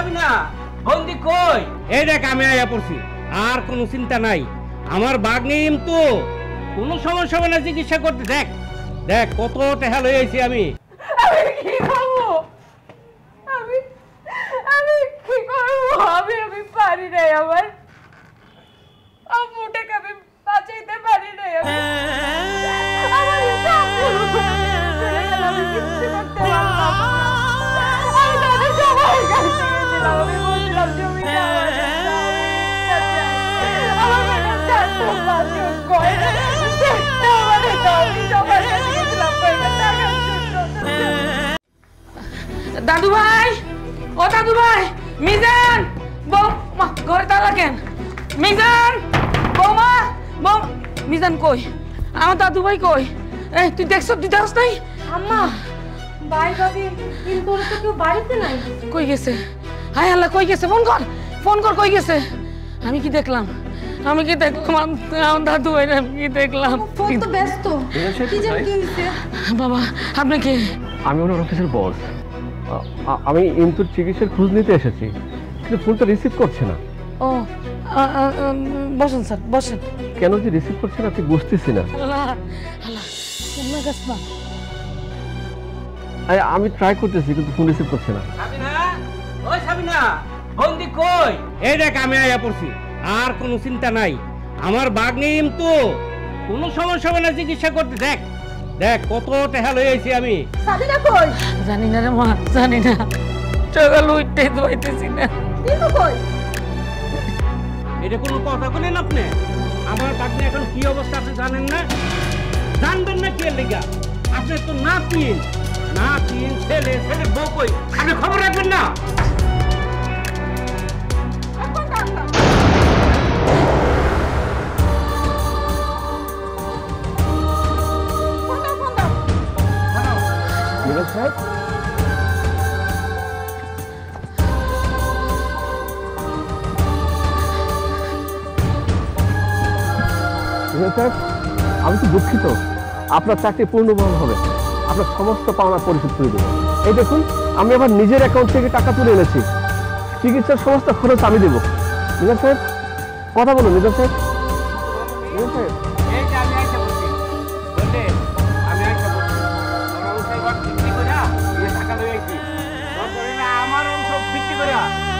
সাবিনা বন্দি কই? এই দেখ আমি আয়া পড়ছি, আর কোনো চিন্তা নাই। আমার ভাগ্নে তো কোনো সমস্যা হবে না চিকিৎসা করতে। দেখ দেখ কত টাকা লই আইছি আমি। কি করবো আমি কি করবো? আমি পারি নাই। আমার আম্মুটাকে আমি বাঁচাইতে পারি নাই। আমার আমি কিচ্ছু করতে পারলাম না। আমি তাদের সবাই কাছে গেছিলাম। আমি বলছিলাম জমি আমার দাদু ভাই, ও দাদু ভাই, মিজান বৌমা ঘরে তালা কেন? মিজান বৌমা, মিজান কই? আমার দাদু ভাই কই? এই তুই দেখছ? তুই দেখছ নাই? আম্মা ভাই ভাবি কিন্তু ওরা তো কেউ বাড়িতে নাই। কই গেছে? হায় আল্লাহ, কই গেছে? ফোন কর কই গেছে? আমি কি দেখলাম? আমার দাদু ভাই আমি কি দেখলাম? ফোন তো ব্যস্ত। কি জানি কি হইছে? বাবা আপনি কি? আমি ওনার অফিসের বস। আমি ইন্তুর চিকিৎসার খোঁজ নিতে এসেছি, কিন্তু ফোনটা রিসিভ করছে না। ও বসেন স্যার, বসেন। কেন যে রিসিভ করছে না আপনি বুঝতেছি না। আমি ট্রাই করতেছি কিন্তু ফোন রিসিভ করছে না। সাবিনা, ওই সাবিনা বন্দি কই? এই দেখ আমি আয়া পড়ছি, আর কোনো চিন্তা নাই। আমার ভাগ্নে তো কোনো সমস্যা হবে না চিকিৎসা করতে। দেখ দেখ কত টাকা লই আইছি আমি। সাবিনা কই? জানি না রে মা, জানি না। টাকা লইতে দইতেছি না। কিন্তু কই? এটা কোনো কথা বলেন আপনি? আমার ভাগ্নে এখন কি অবস্থা আপনি জানেন না? জানবেন না কি এর লিগা? আপনি তো না পিন ছেলে বউ কই, আপনি খবর রাখবেন না? আমি তো দুঃখিত, আপনার চাকরি পূর্ণবহাল হবে, আপনার সমস্ত পাওনা পরিশোধ করে দেবো। এই দেখুন আমি আবার নিজের অ্যাকাউন্ট থেকে টাকা তুলে এনেছি, চিকিৎসার সমস্ত খরচ আমি দেবো। নিজাম সাহেব কথা বলুন। নিজাম সাহেব, নিজাম সাহেব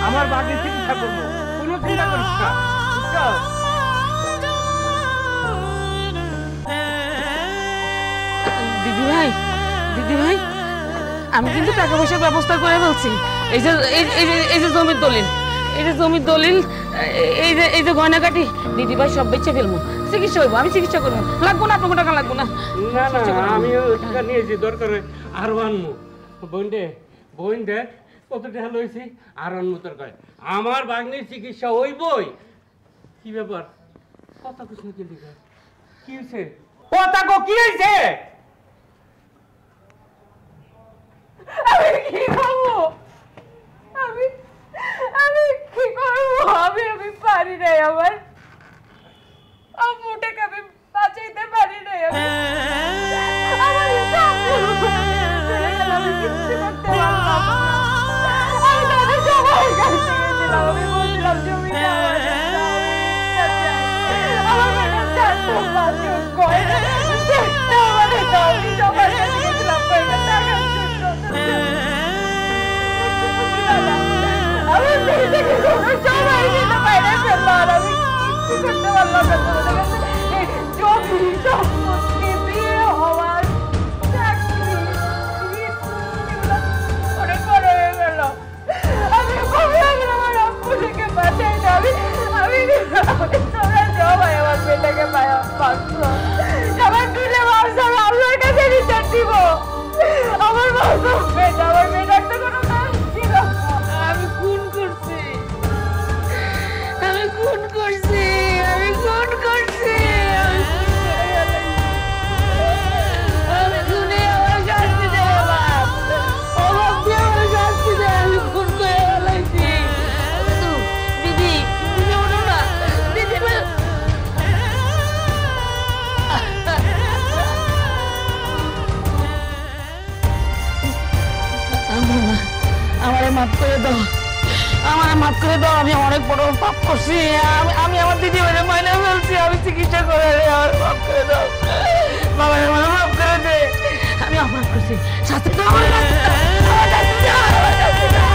আমার বাড়ি চিকিৎসা করবো, কোনো চিন্তা করিস না। দিদি ভাই আমি কিন্তু টাকা পয়সার ব্যবস্থা করে ফেলছি। এই যে জমির দলিল, এই যে গয়নাকাটি দিদি ভাই সব বেচে ফেলবো। চিকিৎসা হইব, আমি চিকিৎসা করবো। লাগবো না আপনার টাকা, লাগবো না। আমি টাকা নিয়েছি, দরকার আরো আনবো। বোন দেখ কত টাকা লইছি, আর আনবো দরকার। আমার বাগনির চিকিৎসা হইবই। কি ব্যাপার? কথা কুছ নাকি লিখা? কি হয়েছে? কথা কো কি হয়েছে? আমি কি করবো? আমি কি করবো? আমি পারি নাই। আমার আম্মুটাকে আমি বাঁচাইতে পারি নাই। আমার আমি কিচ্ছু করতে পারলাম না। আমি তাদের সবাই কাছে গেছিলাম। আমি বলছিলাম জমি আমার আমার মাফ করে দাও, আমি অনেক বড় পাপ করছি। আমি আমার দিদি ভাইরে মাইনে ফেলছি, আমি চিকিৎসা করে আমার মাফ করে দাও বাবা, আমার মাফ করে দে। আমি অপরাধ করছি, শাস্তি দাও আমার, শাস্তি দাও, আমার শাস্তি দাও, আমার শাস্তি দাও,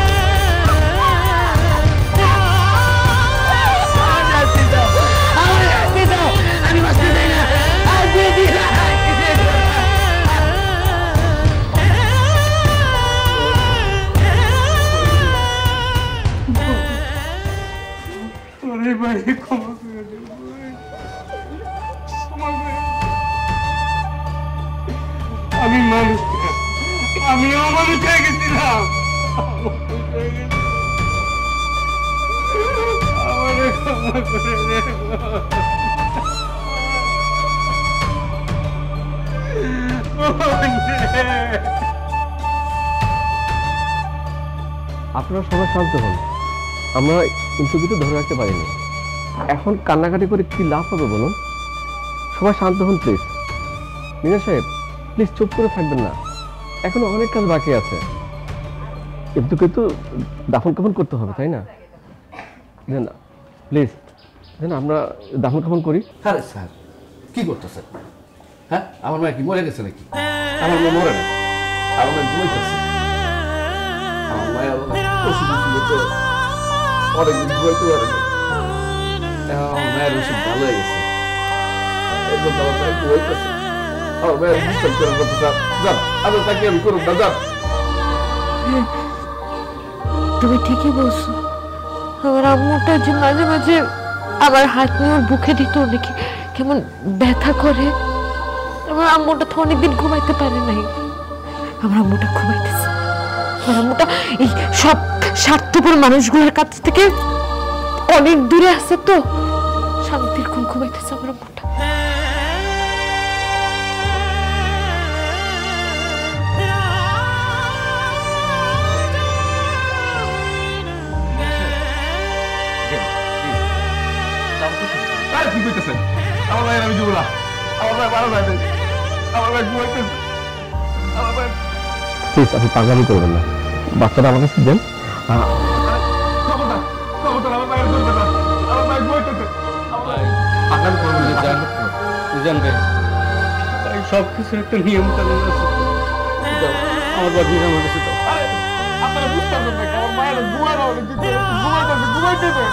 আমার শাস্তি দাও, আমার শাস্তি দাও। আমি বাঁচতে চাই না, আর দিদি আরে ভাই ক্ষমা করে দে ভাই, ক্ষমা করে দে। আমি মানুষ না, আমিও মানুষ হয়ে গেছিলাম, আমারে ক্ষমা করে দে। আপনারা সবাই শান্ত হন, আমরা ইন্টুকিতে ধরে রাখতে পারিনি। এখন কান্নাকাটি করে কি লাভ হবে বলুন? সবাই শান্ত হন প্লিজ। মিজান সাহেব প্লিজ চুপ করে থাকবেন না, এখনো অনেক কাজ বাকি আছে। কিন্তু দাফন কাফন করতে হবে, তাই না? প্লিজ আমরা দাফন কাফন করি। আরে স্যার কি করতেছেন? হ্যাঁ, আমার মায়ের কি মরে গেছে নাকি? আমার মা মরে না, আমার মায়ের ঘুমাইতেছে। আমার মায়ের ওষুধ ছিল তো অনেকদিন ঘুমাইতে পারে না, আমার মায়ের ওষুধ ভালো হয়ে গেছে, এই জন্য আমার মায়ের ঘুমাইতেছে। আমার মায়ের ডিস্টার্ব করার কথা স্যার, যান আপনার তাকে আমি করুন না, যান। তুমি ঠিকই বলছো, আমার আম্মুটা যে মাঝে মাঝে আমার হাত নিয়ে ওর বুকে দিত, দেখি কেমন ব্যথা করে। আমার আম্মুটা তো অনেকদিন ঘুমাইতে পারে নাই, আমার আম্মুটা ঘুমাইতেছে। আমার আম্মুটা এই সব স্বার্থপর মানুষগুলোর কাছ থেকে অনেক দূরে আছে, তো শান্তির ঘুম ঘুমাইতেছে আমার আম্মুটা। কি করতেছেন? আমার মায়ের আমি জীবনা, আমার মায়ের ভালো লাগে, আমার মায়ের ঘুমাইতেছে, আমার মায়ের প্লিজ আপনি পাগলামি করবেন না, বাচ্চাটা আমার কাছে দেন। সব কিছুর একটা নিয়ম কানুন আছে, আমার বাগনির আমার কাছে দাও। আপনারা বুঝতে পারবেন না, আমার মায়ের ঘুমাইতেছে, ঘুমাইতেছে।